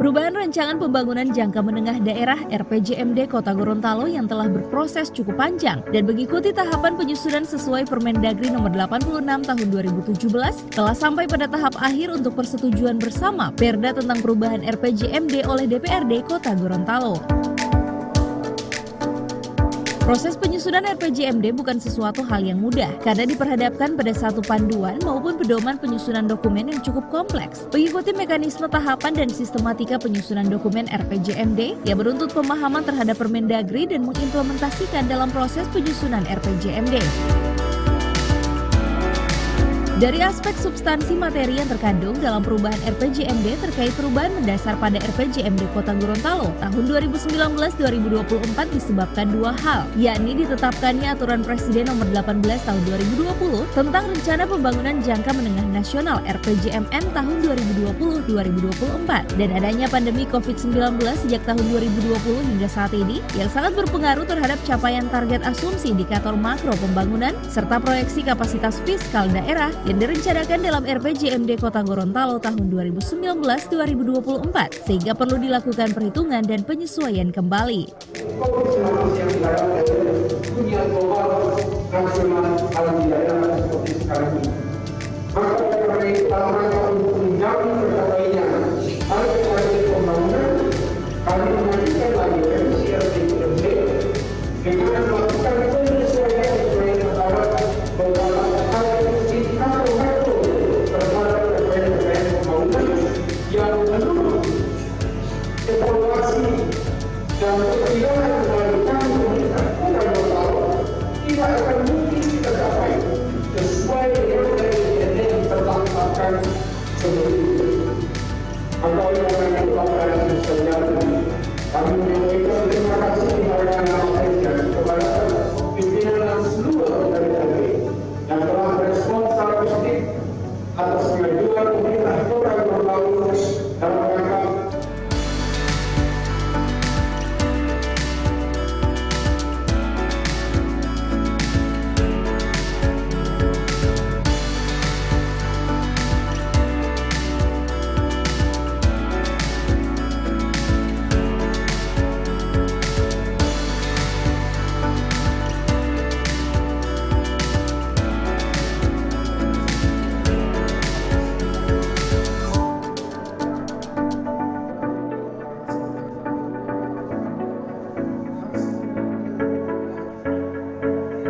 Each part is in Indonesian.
Perubahan Rancangan Pembangunan Jangka Menengah Daerah (RPJMD) Kota Gorontalo yang telah berproses cukup panjang dan mengikuti tahapan penyusunan sesuai Permendagri Nomor 86 Tahun 2017 telah sampai pada tahap akhir untuk persetujuan bersama Perda tentang perubahan RPJMD oleh DPRD Kota Gorontalo. Proses penyusunan RPJMD bukan sesuatu hal yang mudah karena diperhadapkan pada satu panduan maupun pedoman penyusunan dokumen yang cukup kompleks. Mengikuti mekanisme tahapan dan sistematika penyusunan dokumen RPJMD yang menuntut pemahaman terhadap Permendagri dan mengimplementasikan dalam proses penyusunan RPJMD. Dari aspek substansi materi yang terkandung dalam perubahan RPJMD terkait perubahan mendasar pada RPJMD Kota Gorontalo tahun 2019-2024 disebabkan dua hal, yakni ditetapkannya Aturan Presiden Nomor 18 Tahun 2020 tentang Rencana Pembangunan Jangka Menengah Nasional (RPJMN) tahun 2020-2024 dan adanya pandemi COVID-19 sejak tahun 2020 hingga saat ini yang sangat berpengaruh terhadap capaian target asumsi indikator makro pembangunan serta proyeksi kapasitas fiskal daerah yang direncanakan dalam RPJMD Kota Gorontalo tahun 2019-2024 sehingga perlu dilakukan perhitungan dan penyesuaian kembali. Evaluasi dan perkiraan kembalikan pemerintah Kota Gorontalo tidak akan mungkin kita capai sesuai dengan RPJMD yang telah ditetapkan sebelumnya. Maka oleh karena itu kami menyampaikan terima kasih kepada pimpinan dan seluruh RPJMD yang telah merespons secara positif atas pengajuan pemerintah Kota Gorontalo dalam rangka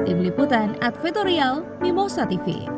Tim Liputan Advertorial Mimosa TV.